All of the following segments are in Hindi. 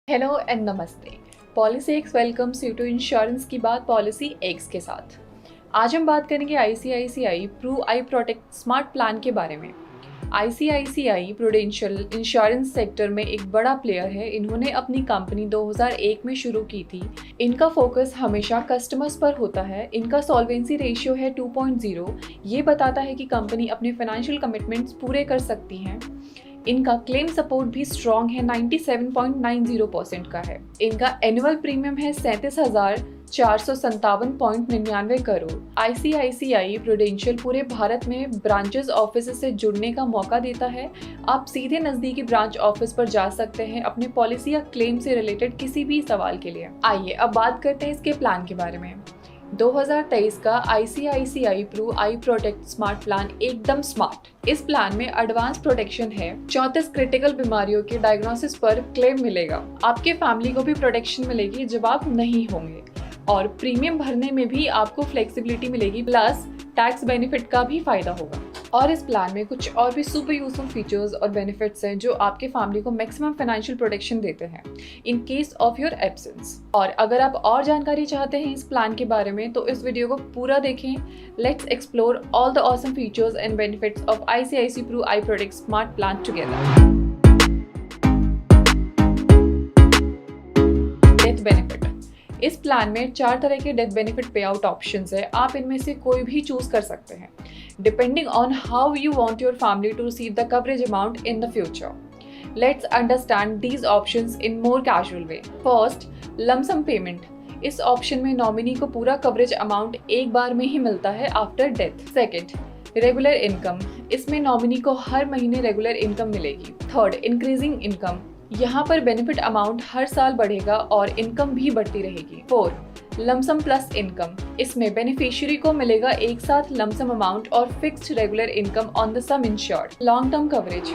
हेलो एंड नमस्ते। Policy X welcomes you to insurance की बात पॉलिसी एक्स के साथ। आज हम बात करेंगे ICICI Pru I protect smart plan के बारे में। आईसीआईसीआई प्रूडेंशियल इंश्योरेंस सेक्टर में एक बड़ा प्लेयर है। इन्होंने अपनी कंपनी 2001 में शुरू की थी। इनका फोकस हमेशा कस्टमर्स पर होता है। इनका सॉल्वेंसी रेशियो है 2.0। ये बताता है कि कंपनी अपने फाइनेंशियल कमिटमेंट्स पूरे कर सकती हैं। इनका क्लेम सपोर्ट भी स्ट्रॉन्ग है, 97.90% का है। इनका एनुअल प्रीमियम है 37,457.99 करोड़। आईसीआईसीआई प्रूडेंशियल पूरे भारत में ब्रांचेस ऑफिस से जुड़ने का मौका देता है। आप सीधे नजदीकी ब्रांच ऑफिस पर जा सकते हैं अपने पॉलिसी या क्लेम से रिलेटेड किसी भी सवाल के लिए। आइए अब बात करते हैं इसके प्लान के बारे में। 2023 का ICICI Pru I protect smart plan एकदम स्मार्ट। इस प्लान में एडवांस प्रोटेक्शन है। 34 क्रिटिकल बीमारियों के डायग्नोसिस पर क्लेम मिलेगा। आपके फैमिली को भी प्रोटेक्शन मिलेगी जब आप नहीं होंगे, और प्रीमियम भरने में भी आपको फ्लेक्सिबिलिटी मिलेगी, प्लस टैक्स बेनिफिट का भी फायदा होगा। और इस प्लान में कुछ और भी सुपर यूजफुल फीचर्स और बेनिफिट्स हैं जो आपके फैमिली को मैक्सिमम फाइनेंशियल प्रोटेक्शन देते हैं in case of your absence. और अगर आप और जानकारी चाहते हैं इस प्लान के बारे में तो इस वीडियो को पूरा देखें। Let's explore all the awesome features and benefits of ICICI Pru I protect smart plan together. Death benefit. इस प्लान में 4 तरह के death benefit pay out options है। आप इनमें से कोई भी चूज कर सकते हैं depending on how you want your family to receive the coverage amount in the future. Let's understand these options in more casual way. First, lump sum payment. इस ऑप्शन में नॉमिनी को पूरा कवरेज अमाउंट एक बार में ही मिलता है after death. Second, regular income. इसमें नॉमिनी को हर महीने रेगुलर इनकम मिलेगी। Third, increasing income. यहाँ पर बेनिफिट अमाउंट हर साल बढ़ेगा और इनकम भी बढ़ती रहेगी। 4, लमसम प्लस इनकम। इसमें बेनिफिशियरी को मिलेगा एक साथ लमसम अमाउंट और fixed regular income on the some insured. Long term coverage.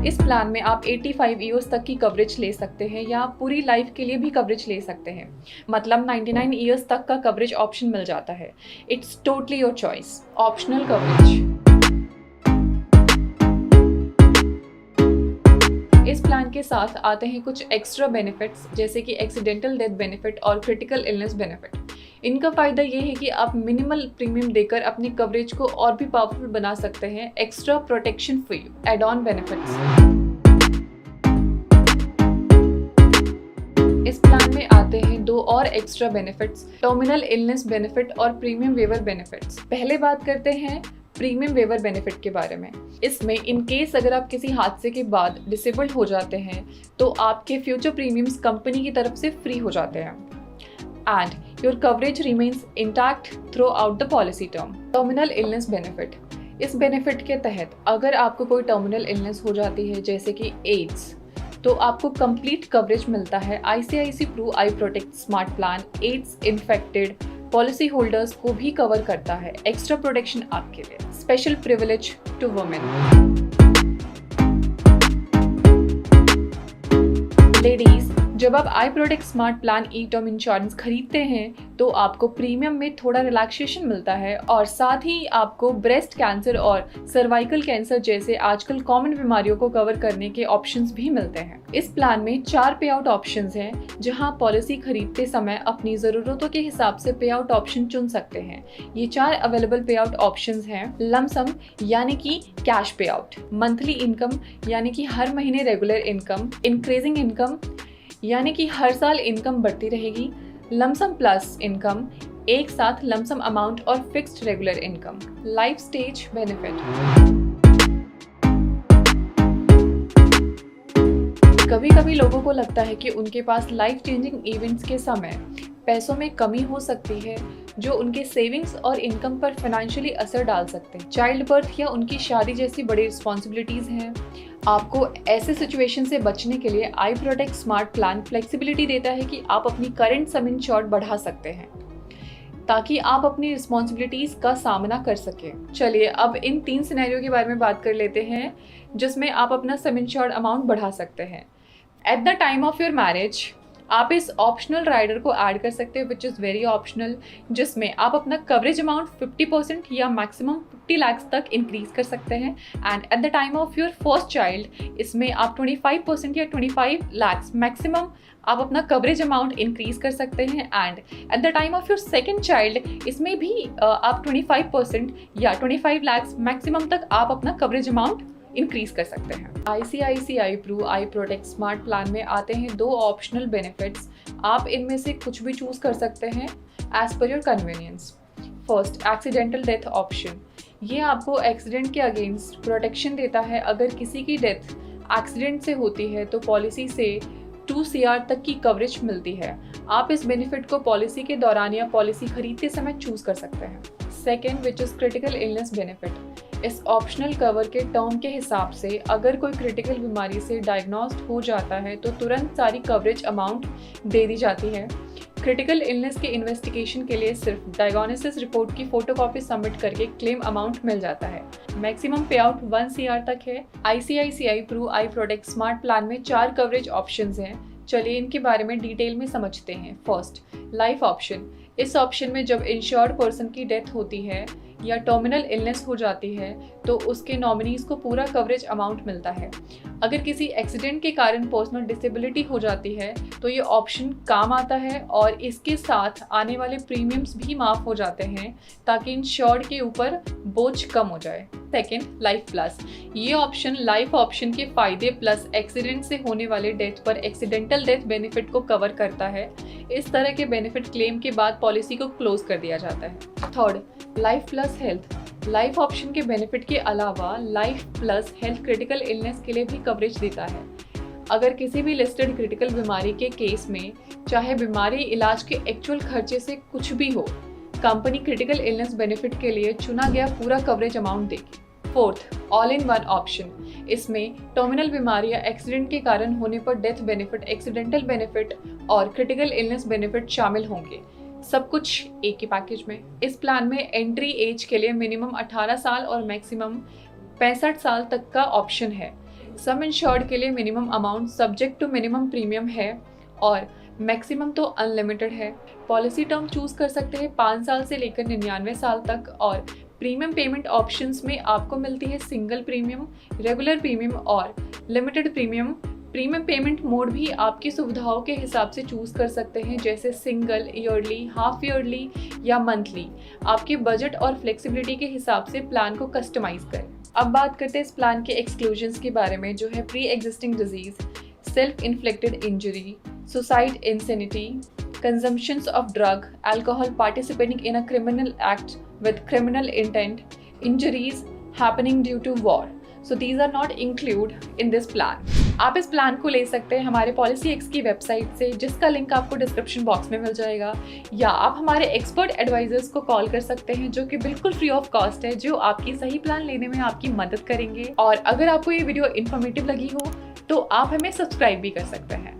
इस प्लान में आप 85 ईयर्स तक की कवरेज ले सकते हैं या पूरी लाइफ के लिए भी कवरेज ले सकते हैं। मतलब 99 ईयर्स तक का कवरेज ऑप्शन मिल जाता है। It's totally your choice. Optional coverage. इस प्लान के साथ आते हैं कुछ एक्स्ट्रा बेनिफिट्स जैसे कि एक्सीडेंटल डेथ बेनिफिट और क्रिटिकल इलनेस बेनिफिट। इनका फायदा ये है कि आप मिनिमल प्रीमियम देकर अपनी कवरेज को और भी पावरफुल बना सकते हैं। Extra protection for you. Add on benefits. इस प्लान में आते हैं 2 और extra benefits, terminal illness benefit और प्रीमियम वेवर बेनिफिट्स। पहले बात करते हैं प्रीमियम वेवर बेनिफिट के बारे में। इसमें इन केस अगर आप किसी हादसे के बाद डिसेबल्ड हो जाते हैं तो आपके फ्यूचर प्रीमियम्स कंपनी की तरफ से फ्री हो जाते हैं and your coverage remains intact through out the policy term. Terminal illness benefit. इस बेनिफिट के तहत अगर आपको कोई टर्मिनल इलनेस हो जाती है जैसे कि एड्स, तो आपको कंप्लीट कवरेज मिलता है। ICICI Pru I protect smart plan AIDS infected policy holders को भी कवर करता है। एक्स्ट्रा प्रोटेक्शन आपके लिए। Special privilege to women. Ladies, जब आप I protect smart plan E term insurance खरीदते हैं तो आपको प्रीमियम में थोड़ा रिलैक्सेशन मिलता है और साथ ही आपको ब्रेस्ट कैंसर और सर्वाइकल कैंसर जैसे आजकल कॉमन बीमारियों को कवर करने के ऑप्शंस भी मिलते हैं। इस प्लान में 4 पे आउट ऑप्शंस हैं जहां पॉलिसी खरीदते समय अपनी ज़रूरतों के हिसाब से पे आउट ऑप्शन चुन सकते हैं। ये 4 अवेलेबल पे आउट ऑप्शंस हैं। लमसम यानी कि कैश पे आउट, मंथली इनकम यानी कि हर महीने रेगुलर इनकम, इंक्रीजिंग इनकम यानी कि हर साल इनकम बढ़ती रहेगी, लमसम प्लस इनकम, एक साथ लमसम अमाउंट और fixed regular income. Life stage benefit. कभी कभी लोगों को लगता है कि उनके पास लाइफ चेंजिंग इवेंट्स के समय पैसों में कमी हो सकती है जो उनके सेविंग्स और इनकम पर फाइनेंशियली असर डाल सकते हैं। चाइल्ड बर्थ या उनकी शादी जैसी बड़ी रिस्पॉन्सिबिलिटीज़ हैं। आपको ऐसे सिचुएशन से बचने के लिए आई प्रोटेक्ट स्मार्ट प्लान फ्लेक्सिबिलिटी देता है कि आप अपनी करंट सम इंश्योर्ड बढ़ा सकते हैं ताकि आप अपनी रिस्पॉन्सिबिलिटीज़ का सामना कर सकें। चलिए अब इन 3 सिनेरियो के बारे में बात कर लेते हैं जिसमें आप अपना सम इंश्योर्ड अमाउंट बढ़ा सकते हैं। At the time of your marriage आप इस ऑप्शनल राइडर को ऐड कर सकते हैं विच इज़ वेरी ऑप्शनल, जिसमें आप अपना कवरेज अमाउंट 50% या मैक्सिमम 50 लाख तक इंक्रीज कर सकते हैं। And at the time of your first child इसमें आप 25% या 25 लाख मैक्सिमम आप अपना कवरेज अमाउंट इंक्रीज कर सकते हैं। And at the time of your second child इसमें भी आप 25% या 25 लाख मैक्सिमम तक आप अपना कवरेज अमाउंट इंक्रीज कर सकते हैं। ICICI Pru आई प्रोटेक्ट स्मार्ट प्लान में आते हैं 2 ऑप्शनल बेनिफिट्स। आप इनमें से कुछ भी चूज कर सकते हैं as per your convenience. First, accidental death option. ये आपको एक्सीडेंट के अगेंस्ट प्रोटेक्शन देता है। अगर किसी की डेथ एक्सीडेंट से होती है तो पॉलिसी से 2 CR तक की कवरेज मिलती है। आप इस बेनिफिट को पॉलिसी के दौरान या पॉलिसी खरीदते समय चूज कर सकते हैं। Second, which is critical illness benefit. इस ऑप्शनल कवर के टर्म के हिसाब से अगर कोई क्रिटिकल बीमारी से डायग्नोस्ड हो जाता है तो तुरंत सारी कवरेज अमाउंट दे दी जाती है। क्रिटिकल इलनेस के इन्वेस्टिगेशन के लिए सिर्फ डायग्नोसिस रिपोर्ट की फोटोकॉपी सबमिट करके क्लेम अमाउंट मिल जाता है। मैक्सिमम पे आउट 1 CR तक है। ICICI Pru आई प्रोटेक्ट स्मार्ट प्लान में 4 कवरेज ऑप्शंस हैं। चलिए इनके बारे में डिटेल में समझते हैं। First, life option. इस ऑप्शन में जब इंश्योर्ड पर्सन की डेथ होती है या टर्मिनल इलनेस हो जाती है तो उसके नॉमिनीज को पूरा कवरेज अमाउंट मिलता है। अगर किसी एक्सीडेंट के कारण पर्सनल डिसेबिलिटी हो जाती है तो ये ऑप्शन काम आता है और इसके साथ आने वाले प्रीमियम्स भी माफ़ हो जाते हैं ताकि इंश्योर्ड के ऊपर बोझ कम हो जाए। Second, life plus. ये ऑप्शन लाइफ ऑप्शन के फ़ायदे प्लस एक्सीडेंट से होने वाले डेथ पर एक्सीडेंटल डेथ बेनिफिट को कवर करता है। इस तरह के बेनिफिट क्लेम के बाद पॉलिसी को क्लोज कर दिया जाता है। Third, life plus health. Life option के बेनिफिट के अलावा life plus health critical illness के लिए भी कवरेज देता है। अगर किसी भी लिस्टेड क्रिटिकल बीमारी के केस में चाहे बीमारी इलाज के एक्चुअल खर्चे से कुछ भी हो, कंपनी क्रिटिकल इलनेस बेनिफिट के लिए चुना गया पूरा कवरेज अमाउंट देगी। Fourth, all in one option. इसमें टर्मिनल बीमारी या एक्सीडेंट के कारण होने पर डेथ बेनिफिट, एक्सीडेंटल बेनिफिट और क्रिटिकल इलनेस बेनिफिट शामिल होंगे, सब कुछ एक ही पैकेज में। इस प्लान में एंट्री एज के लिए मिनिमम 18 साल और मैक्सिमम 65 साल तक का ऑप्शन है। सम इंश्योर्ड के लिए minimum amount subject to minimum premium है और मैक्सिमम तो अनलिमिटेड है। पॉलिसी टर्म चूज कर सकते हैं 5 साल से लेकर 99 साल तक। और प्रीमियम पेमेंट ऑप्शंस में आपको मिलती है सिंगल प्रीमियम, रेगुलर प्रीमियम और limited premium. Premium payment mode भी आपकी सुविधाओं के हिसाब से चूज कर सकते हैं, जैसे सिंगल, ईयरली, हाफ ईयरली या मंथली। आपके बजट और फ्लेक्सिबिलिटी के हिसाब से प्लान को कस्टमाइज करें। अब बात करते हैं इस प्लान के एक्सक्लूजन्स के बारे में, जो है pre existing disease, self inflicted injury, suicide, insanity, consumptions of drug, alcohol, participating in a criminal act with criminal intent, injuries happening due to war. So these are not included in this plan. आप इस प्लान को ले सकते हैं हमारे पॉलिसी एक्स की वेबसाइट से, जिसका लिंक आपको डिस्क्रिप्शन बॉक्स में मिल जाएगा, या आप हमारे एक्सपर्ट एडवाइजर्स को कॉल कर सकते हैं जो कि बिल्कुल फ्री ऑफ कॉस्ट है, जो आपकी सही प्लान लेने में आपकी मदद करेंगे। और अगर आपको ये वीडियो इन्फॉर्मेटिव लगी हो तो आप हमें सब्सक्राइब भी कर सकते हैं।